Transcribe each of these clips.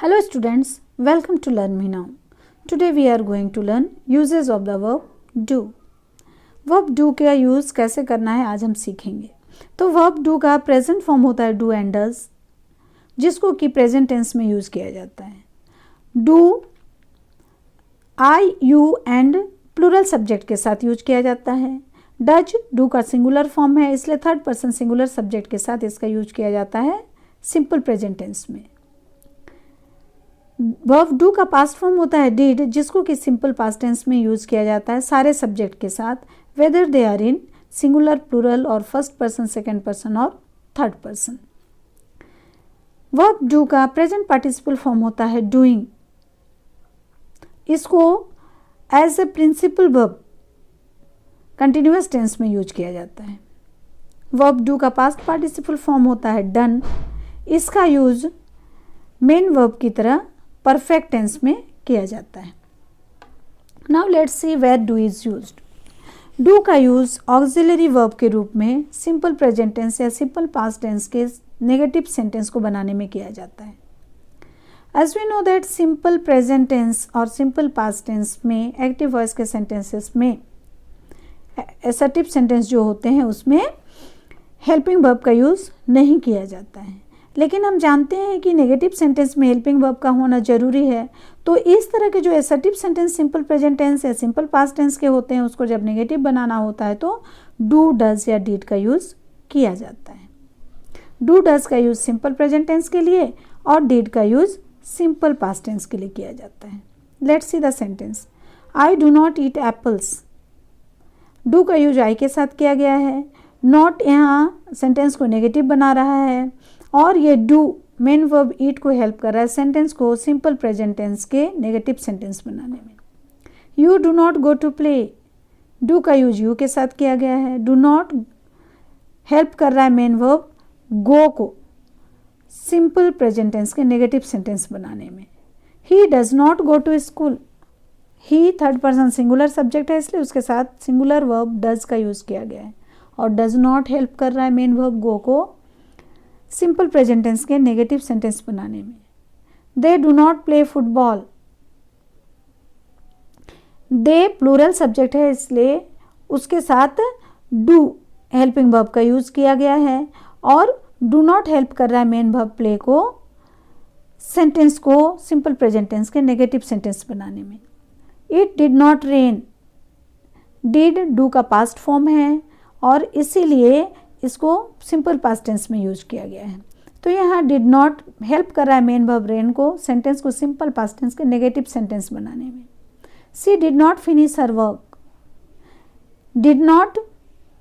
Hello students, welcome to Learn Me Now. Today we are going to learn uses of the verb do. Verb do का use कैसे करना है आज हम सीखेंगे। तो verb do का प्रेजेंट फॉर्म होता है do and does, जिसको कि प्रेजेंट टेंस में यूज किया जाता है। do I, you and plural subject के साथ यूज किया जाता है। डज डू का सिंगुलर फॉर्म है, इसलिए थर्ड पर्सन सिंगुलर सब्जेक्ट के साथ इसका यूज किया जाता है सिंपल प्रेजेंट टेंस में। वर्ब डू का पास्ट फॉर्म होता है डिड, जिसको कि सिंपल पास्ट टेंस में यूज किया जाता है सारे सब्जेक्ट के साथ, whether they are in singular, plural और फर्स्ट पर्सन, सेकंड पर्सन और थर्ड पर्सन। वर्ब डू का प्रेजेंट पार्टिसिपल फॉर्म होता है डूइंग, इसको as a principal verb continuous tense में यूज किया जाता है। वर्ब डू का पास्ट पार्टिसिपल फॉर्म होता है डन, इसका यूज मेन वर्ब की तरह परफेक्ट टेंस में किया जाता है। Now let's see where do is used. Do का यूज ऑक्सिलरी वर्ब के रूप में सिंपल प्रेजेंट टेंस या सिंपल पास्ट टेंस के नेगेटिव सेंटेंस को बनाने में किया जाता है। As we know that simple present tense और सिंपल पास्ट टेंस में एक्टिव वॉइस के सेंटेंसेस में असर्टिव सेंटेंस जो होते हैं उसमें हेल्पिंग वर्ब का यूज नहीं किया जाता है, लेकिन हम जानते हैं कि नेगेटिव सेंटेंस में हेल्पिंग वर्ब का होना जरूरी है। तो इस तरह के जो assertive sentence simple present tense या सिंपल पास्ट टेंस के होते हैं उसको जब नेगेटिव बनाना होता है तो डू, डज या डिड का यूज किया जाता है। डू डज का यूज सिंपल प्रेजेंट टेंस के लिए और डिड का यूज सिंपल पास्ट टेंस के लिए किया जाता है। Let's see the sentence. I do not eat apples. Do का यूज आई के साथ किया गया है। नॉट यहाँ सेंटेंस को नेगेटिव बना रहा है और ये डू मेन वर्ब ईट को हेल्प कर रहा है सेंटेंस को सिंपल प्रेजेंट टेंस के नेगेटिव सेंटेंस बनाने में। You do not go to play. Do का यूज यू के साथ किया गया है। डू नॉट हेल्प कर रहा है मेन वर्ब गो को सिंपल प्रेजेंट टेंस के नेगेटिव सेंटेंस बनाने में। He does not go to school. He third person singular subject है, इसलिए उसके साथ सिंगुलर वर्ब डज का यूज किया गया है और डज नॉट हेल्प कर रहा है मेन वर्ब गो को सिंपल प्रेजेंट टेंस के नेगेटिव सेंटेंस बनाने में। They do not play football. They plural subject है, इसलिए उसके साथ डू हेल्पिंग वर्ब का यूज किया गया है और डू नॉट हेल्प कर रहा है मेन वर्ब प्ले को सेंटेंस को सिंपल प्रेजेंट टेंस के नेगेटिव सेंटेंस बनाने में। It did not rain. Did do का पास्ट फॉर्म है और इसीलिए इसको सिंपल पास्ट टेंस में यूज किया गया है। तो यहाँ डिड नॉट हेल्प कर रहा है मेन वर्ब रेन को सेंटेंस को सिंपल पास्ट टेंस के नेगेटिव सेंटेंस बनाने में। She did not finish her work. Did not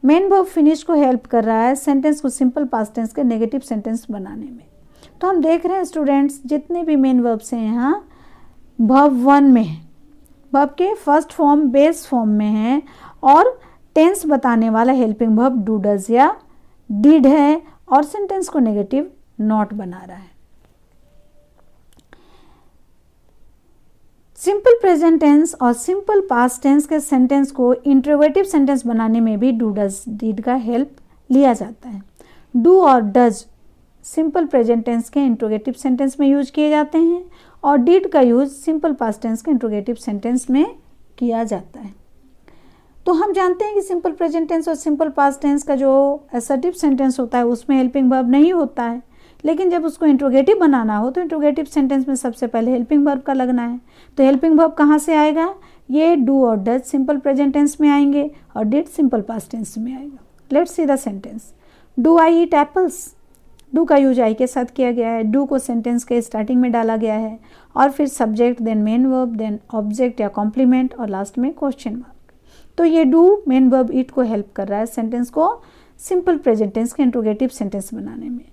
main verb finish को हेल्प कर रहा है सेंटेंस को सिंपल पास्ट टेंस के नेगेटिव सेंटेंस बनाने में। तो हम देख रहे हैं स्टूडेंट्स जितने भी मेन वर्ब्स हैं यहाँ वर्ब 1 में है, वर्ब के फर्स्ट फॉर्म बेस फॉर्म में है और टेंस बताने वाला हेल्पिंग वर्ब डू डज या डिड है और सेंटेंस को नेगेटिव नॉट बना रहा है। सिंपल प्रेजेंट टेंस और सिंपल पास्ट टेंस के सेंटेंस को इंट्रोगेटिव सेंटेंस बनाने में भी डू डज डिड का हेल्प लिया जाता है। डू और डज सिंपल प्रेजेंट टेंस के इंट्रोगेटिव सेंटेंस में यूज किए जाते हैं और डिड का यूज सिंपल पास्ट टेंस के इंट्रोगेटिव सेंटेंस में किया जाता है। तो हम जानते हैं कि सिंपल प्रेजेंट टेंस और सिंपल पास्ट टेंस का जो असर्टिव सेंटेंस होता है उसमें हेल्पिंग वर्ब नहीं होता है, लेकिन जब उसको इंट्रोगेटिव बनाना हो तो इंट्रोगेटिव सेंटेंस में सबसे पहले हेल्पिंग वर्ब का लगना है। तो हेल्पिंग वर्ब कहाँ से आएगा? ये डू और डज सिंपल प्रेजेंट टेंस में आएंगे और डिड सिंपल पास्ट टेंस में आएगा। Let's see the sentence. Do I eat apples. Do का यूज आई के साथ किया गया है। डू को सेंटेंस के स्टार्टिंग में डाला गया है और फिर subject, then main verb, then object या कॉम्प्लीमेंट और लास्ट में क्वेश्चन मार्क। तो ये डू मेन वर्ब ईट को हेल्प कर रहा है सेंटेंस को सिंपल प्रेजेंट टेंस के इंट्रोगेटिव सेंटेंस बनाने में।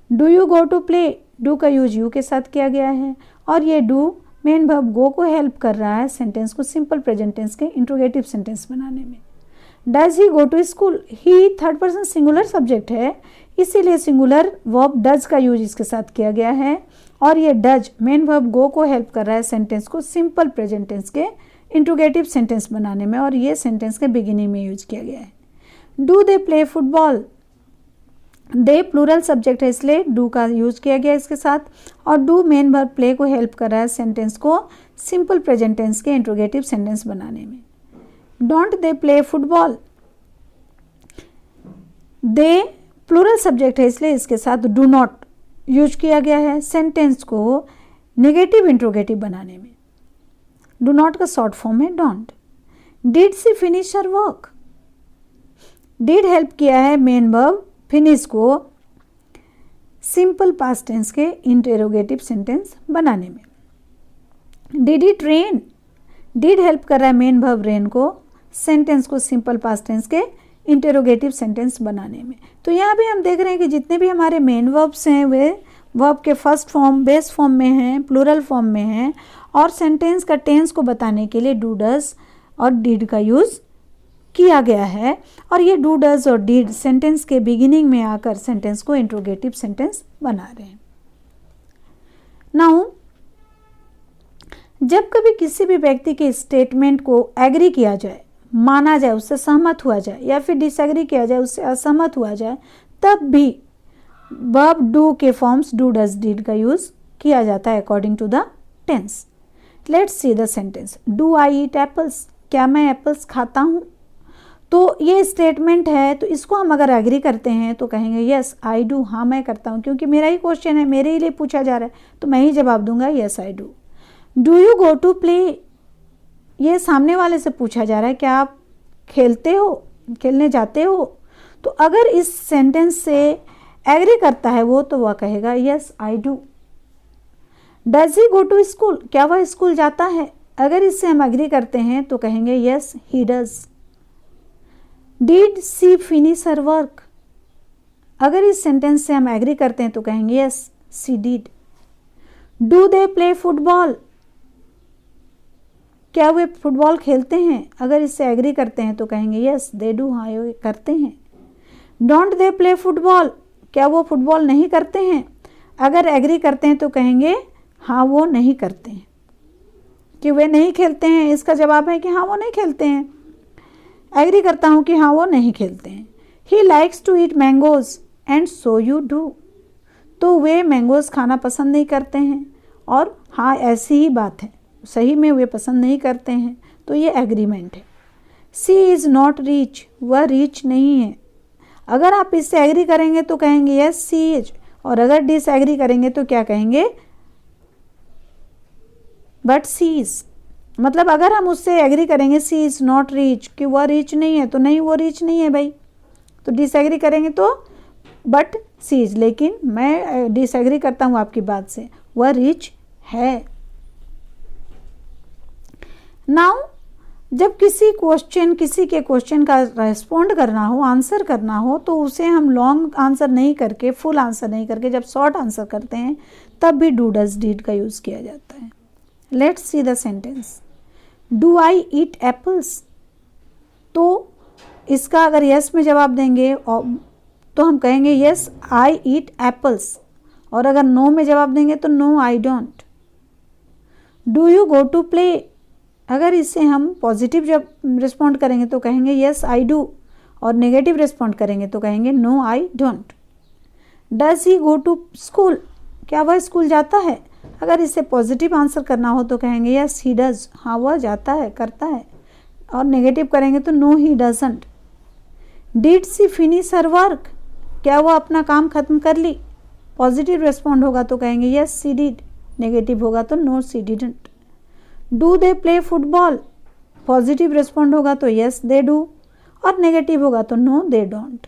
Do you go to play. Do का यूज यू के साथ किया गया है और ये डू मेन वर्ब गो को हेल्प कर रहा है सेंटेंस को सिंपल प्रेजेंट टेंस के इंट्रोगेटिव सेंटेंस बनाने में। Does he go to school. He third person singular subject है, इसीलिए सिंगुलर वर्ब डज का यूज इसके साथ किया गया है और ये डज मेन वर्ब गो को हेल्प कर रहा है सेंटेंस को सिंपल प्रेजेंट टेंस के इंट्रोगेटिव सेंटेंस बनाने में और ये सेंटेंस के बिगिनिंग में यूज किया गया है। Do they play football. They plural subject है इसलिए डू का यूज किया गया इसके साथ, और डू मेन वर्ब प्ले को हेल्प कर रहा है सेंटेंस को सिंपल प्रेजेंट टेंस के इंट्रोगेटिव सेंटेंस बनाने में। Don't they play football, they plural subject है इसलिए इसके साथ डू नॉट यूज किया गया है सेंटेंस को नेगेटिव इंट्रोगेटिव बनाने में। डू नॉट का शॉर्ट फॉर्म है don't. Did she finish her work, did help किया है मेन वर्ब फिनिश को सिंपल पास्ट टेंस के इंटरोगेटिव सेंटेंस बनाने में। Did it rain, did help कर रहा है मेन वर्ब रेन को सेंटेंस को सिंपल पास्ट टेंस के इंटरोगेटिव सेंटेंस बनाने में। तो यहाँ भी हम देख रहे हैं कि जितने भी हमारे मेन वर्ब्स हैं वे वर्ब के फर्स्ट फॉर्म बेस फॉर्म में हैं, प्लूरल फॉर्म में हैं, और सेंटेंस का टेंस को बताने के लिए डू डज और डिड का यूज़ किया गया है। और ये डू डज और डिड सेंटेंस के बिगिनिंग में आकर सेंटेंस को इंट्रोगेटिव सेंटेंस बना रहे हैं। नाउ जब कभी किसी भी व्यक्ति के स्टेटमेंट को एग्री किया जाए, माना जाए, उससे सहमत हुआ जाए, या फिर डिसएग्री किया जाए, उससे असहमत हुआ जाए, तब भी वर्ब डू के फॉर्म्स डू डज डिड का यूज किया जाता है according to the tense. Let's see the sentence. Do I eat apples, क्या मैं एप्पल्स खाता हूँ? तो ये स्टेटमेंट है, तो इसको हम अगर एग्री करते हैं तो कहेंगे यस आई डू, हाँ मैं करता हूँ, क्योंकि मेरा ही क्वेश्चन है, मेरे ही लिए पूछा जा रहा है, तो मैं ही जवाब दूंगा yes I do. Do you go to play, ये सामने वाले से पूछा जा रहा है क्या आप खेलते हो, खेलने जाते हो? तो अगर इस सेंटेंस से एग्री करता है वो, तो वह कहेगा yes I do. Does he go to school, क्या वह स्कूल जाता है? अगर इससे हम एग्री करते हैं तो कहेंगे yes he does. Did she finish her work, अगर इस सेंटेंस से हम एग्री करते हैं तो कहेंगे yes she did. Do they play football, क्या वे फुटबॉल खेलते हैं? अगर इससे एग्री करते हैं तो कहेंगे यस दे डू, हाँ ये करते हैं। डोंट दे प्ले फुटबॉल, क्या वो फुटबॉल नहीं करते हैं? अगर एग्री करते हैं तो कहेंगे हाँ वो नहीं करते हैं, कि वे नहीं खेलते हैं, इसका जवाब है कि हाँ वो नहीं खेलते हैं। एग्री करता हूँ कि हाँ वो नहीं खेलते हैं। He likes to eat mangoes and so you do, तो वे मैंगोज खाना पसंद नहीं करते हैं, और हाँ ऐसी ही बात है, सही में वे पसंद नहीं करते हैं, तो ये एग्रीमेंट है। सी इज़ नॉट रिच, वह रिच नहीं है। अगर आप इससे एग्री करेंगे तो कहेंगे यस सी इज, और अगर डिसएग्री करेंगे तो क्या कहेंगे बट सी इज। मतलब अगर हम उससे एग्री करेंगे सी इज़ नॉट रिच, कि वह रिच नहीं है, तो नहीं वो रिच नहीं है भाई, तो डिसएग्री करेंगे तो बट सी इज। लेकिन मैं डिसएग्री करता हूँ आपकी बात से, वह रिच है। नाउ जब किसी के क्वेश्चन का रेस्पॉन्ड करना हो, आंसर करना हो, तो उसे हम लॉन्ग आंसर नहीं करके, फुल आंसर नहीं करके, जब शॉर्ट आंसर करते हैं तब भी डू डज डिड का यूज़ किया जाता है। Let's see the sentence. Do I eat apples, तो इसका अगर यस में जवाब देंगे तो हम कहेंगे यस आई ईट एप्पल्स, और अगर नो में जवाब देंगे तो no I don't. Do you go to play, अगर इससे हम पॉजिटिव जब रिस्पॉन्ड करेंगे तो कहेंगे यस आई डू, और नेगेटिव रिस्पॉन्ड करेंगे तो कहेंगे no I don't. Does he go to school, क्या वह स्कूल जाता है? अगर इससे पॉजिटिव आंसर करना हो तो कहेंगे यस ही डज, हाँ वह जाता है, करता है, और नेगेटिव करेंगे तो no he doesn't. Did she finish her work, क्या वह अपना काम खत्म कर ली? पॉजिटिव रिस्पॉन्ड होगा तो कहेंगे यस सी डिड, नेगेटिव होगा तो no she didn't. Do they play football, positive respond होगा तो यस दे डू, और नेगेटिव होगा तो no they don't.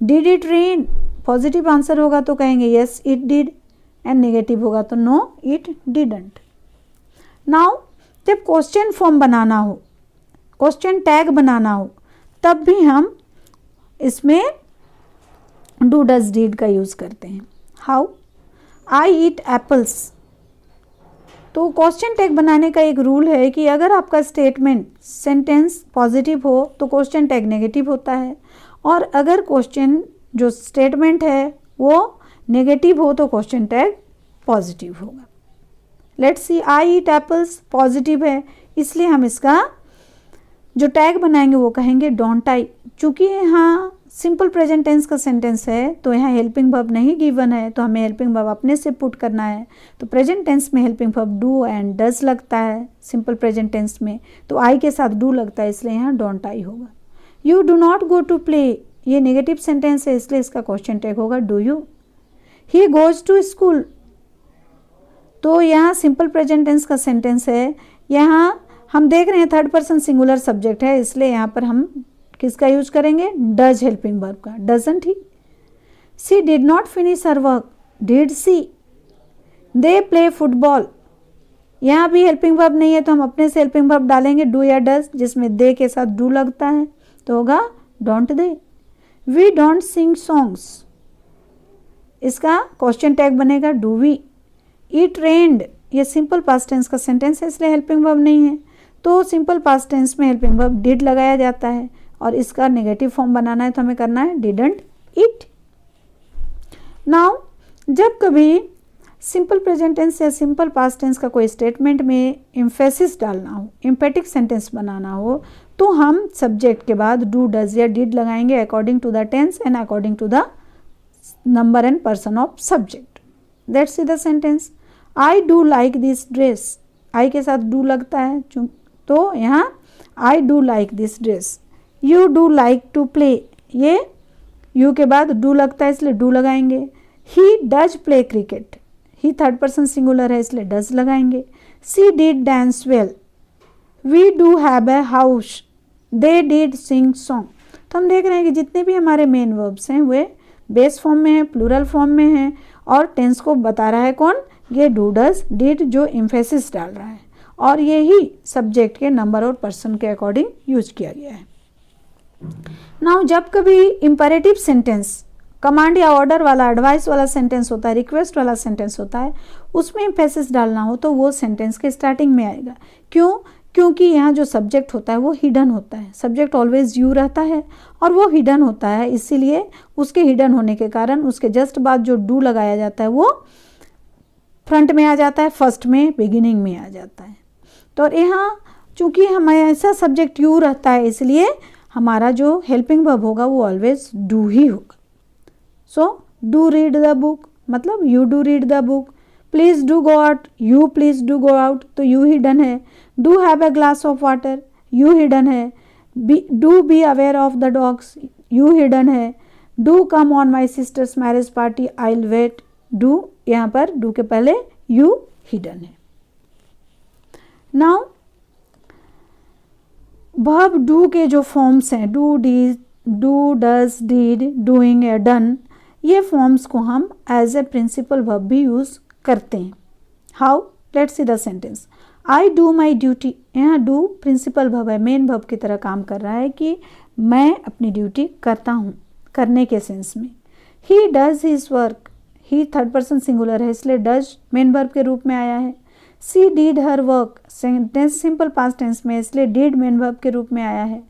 Did it rain, positive answer होगा तो कहेंगे yes it did, and negative होगा तो नो इट डिडंट। नाउ जब क्वेश्चन फॉर्म बनाना हो, क्वेश्चन टैग बनाना हो, तब भी हम इसमें डू डज डिड का यूज़ करते हैं। हाउ? आई ईट एप्पल्स, तो क्वेश्चन टैग बनाने का एक रूल है कि अगर आपका स्टेटमेंट सेंटेंस पॉजिटिव हो तो क्वेश्चन टैग नेगेटिव होता है, और अगर क्वेश्चन जो स्टेटमेंट है वो नेगेटिव हो तो क्वेश्चन टैग पॉजिटिव होगा। Let's see, I eat apples positive है, इसलिए हम इसका जो टैग बनाएंगे वो कहेंगे डोंट आई। चूँकि यहाँ सिंपल प्रेजेंट टेंस का सेंटेंस है तो यहाँ हेल्पिंग वर्ब नहीं गिवन है, तो हमें हेल्पिंग वर्ब अपने से पुट करना है। तो प्रेजेंट टेंस में helping verb do and does लगता है, सिंपल प्रेजेंट टेंस में तो आई के साथ डू लगता है, इसलिए यहाँ डोंट आई होगा। You do not go to play, ये नेगेटिव सेंटेंस है इसलिए इसका क्वेश्चन टैग होगा do you. He goes to school, तो यहाँ सिंपल प्रेजेंट टेंस का सेंटेंस है, यहाँ हम देख रहे हैं थर्ड पर्सन सिंगुलर सब्जेक्ट है, इसलिए यहाँ पर हम किसका यूज करेंगे, डज हेल्पिंग वर्ब का, doesn't he. She did not finish her work, did she. They play football, यहाँ भी हेल्पिंग वर्ब नहीं है तो हम अपने से हेल्पिंग वर्ब डालेंगे डू या डज, जिसमें दे के साथ डू लगता है तो होगा don't they. We don't sing songs, इसका क्वेश्चन टैग बनेगा डू वी। इट रेन्ड, ये सिंपल पास्ट टेंस का सेंटेंस है इसलिए हेल्पिंग वर्ब नहीं है, तो सिंपल पास्ट टेंस में हेल्पिंग वर्ब डिड लगाया जाता है और इसका नेगेटिव फॉर्म बनाना है तो हमें करना है डिडंट इट। नाउ जब कभी सिंपल प्रेजेंट टेंस या सिंपल पास्ट टेंस का कोई स्टेटमेंट में एम्फेसिस डालना हो, एम्फेटिक सेंटेंस बनाना हो, तो हम सब्जेक्ट के बाद डू डज या डिड लगाएंगे according to the tense and according to the number and person of subject. Let's see the sentence. I do like this dress, I के साथ डू लगता है तो यहाँ I do like this dress. You do like to play, ये you के बाद do लगता है इसलिए डू लगाएंगे। He does play cricket, he third person singular है इसलिए डज लगाएंगे। She did dance well, we do have a house, they did sing song. तो हम देख रहे हैं कि जितने भी हमारे मेन वर्ब्स हैं वे बेस फॉर्म में हैं, प्लूरल फॉर्म में हैं और टेंस को बता रहा है कौन, ये डू डज डिड जो एम्फेसिस डाल रहा है और ये ही सब्जेक्ट के नंबर और पर्सन के अकॉर्डिंग यूज किया गया है। नाउ जब कभी इंपरेटिव सेंटेंस, कमांड या ऑर्डर वाला, एडवाइस वाला सेंटेंस होता है, रिक्वेस्ट वाला सेंटेंस होता है, उसमें एम्फेसिस डालना हो तो वो सेंटेंस के स्टार्टिंग में आएगा। क्यों? क्योंकि यहाँ जो सब्जेक्ट होता है वो हिडन होता है, सब्जेक्ट ऑलवेज यू रहता है और वो हिडन होता है, इसीलिए उसके हिडन होने के कारण उसके जस्ट बाद जो डू लगाया जाता है वो फ्रंट में आ जाता है, फर्स्ट में, बिगिनिंग में आ जाता है। तो यहाँ चूंकि हमेशा सब्जेक्ट यू रहता है इसलिए हमारा जो हेल्पिंग वर्ब होगा वो ऑलवेज डू ही होगा। So do read the book, मतलब you do read the book. Please do go out, you please do go out, तो यू हिडन है। Do have a glass of water, you hidden है। Do be aware of the dogs, you hidden है। Do come on my sister's marriage party, I will wait, do यहाँ पर do के पहले you hidden है। Now verb do के जो forms हैं, do, D, do, does, did, doing या डन, ये फॉर्म्स को हम एज ए प्रिंसिपल वर्ब भी यूज करते हैं। How? Let's see the sentence. I do my duty, यहाँ डू प्रिंसिपल वर्ब है, मेन वर्ब की तरह काम कर रहा है कि मैं अपनी ड्यूटी करता हूँ, करने के सेंस में। He does his work, he third person singular है इसलिए डज मेन वर्ब के रूप में आया है। She did her work, sentence simple past tense में इसलिए डीड मेन वर्ब के रूप में आया है।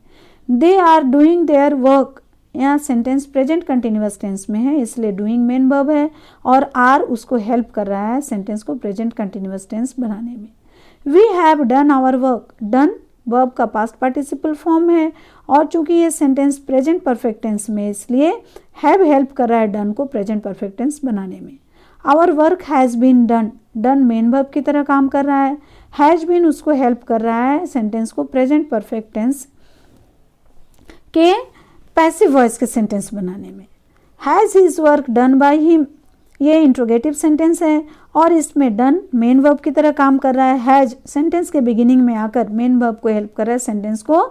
They are doing their work, यहाँ सेंटेंस प्रेजेंट कंटिन्यूअस टेंस में है इसलिए डूइंग मेन वर्ब है और आर उसको हेल्प कर रहा है सेंटेंस को प्रेजेंट कंटिन्यूअस टेंस बनाने में। We have done our work, done verb का पास्ट पार्टिसिपल फॉर्म है और चूंकि ये सेंटेंस प्रेजेंट परफेक्ट टेंस में इसलिए हैव हेल्प कर रहा है डन को प्रेजेंट परफेक्ट टेंस बनाने में। Our work has been done, done main verb की तरह काम कर रहा है, हैज़ बीन उसको हेल्प कर रहा है सेंटेंस को प्रेजेंट परफेक्ट टेंस के पैसिव वॉइस के सेंटेंस बनाने में। Has his work done by him, ये इंट्रोगेटिव सेंटेंस है और इसमें डन मेन वर्ब की तरह काम कर रहा है। हैज सेंटेंस के बिगिनिंग में आकर मेन वर्ब को हेल्प कर रहा है सेंटेंस को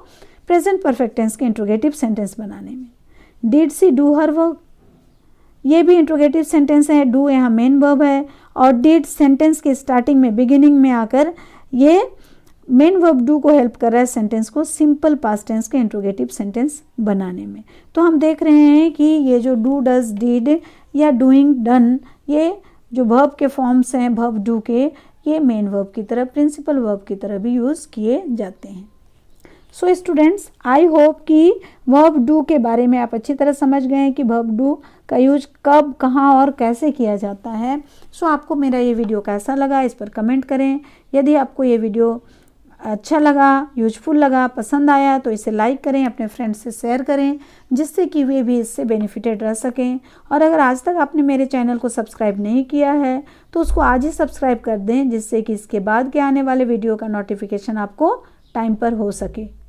प्रेजेंट परफेक्ट टेंस के इंट्रोगेटिव सेंटेंस बनाने में। Did she do her work, ये भी इंट्रोगेटिव सेंटेंस है, डू यहाँ मेन वर्ब है और डिड सेंटेंस के स्टार्टिंग में बिगिनिंग में आकर ये मेन वर्ब डू को हेल्प कर रहा है सेंटेंस को सिंपल पास्ट टेंस के इंट्रोगेटिव सेंटेंस बनाने में। तो हम देख रहे हैं कि ये जो डू, डज, डिड या डूइंग, डन, ये जो वर्ब के फॉर्म्स हैं वर्ब डू के, ये मेन वर्ब की तरह, प्रिंसिपल वर्ब की तरह भी यूज़ किए जाते हैं। सो स्टूडेंट्स, आई होप कि वर्ब डू के बारे में आप अच्छी तरह समझ गए हैं कि वर्ब डू का यूज कब, कहाँ और कैसे किया जाता है। सो आपको मेरा ये वीडियो कैसा लगा इस पर कमेंट करें। यदि आपको ये वीडियो अच्छा लगा, यूजफुल लगा, पसंद आया तो इसे लाइक करें, अपने फ्रेंड्स से शेयर करें, जिससे कि वे भी इससे बेनिफिटेड रह सकें। और अगर आज तक आपने मेरे चैनल को सब्सक्राइब नहीं किया है तो उसको आज ही सब्सक्राइब कर दें, जिससे कि इसके बाद के आने वाले वीडियो का नोटिफिकेशन आपको टाइम पर हो सके।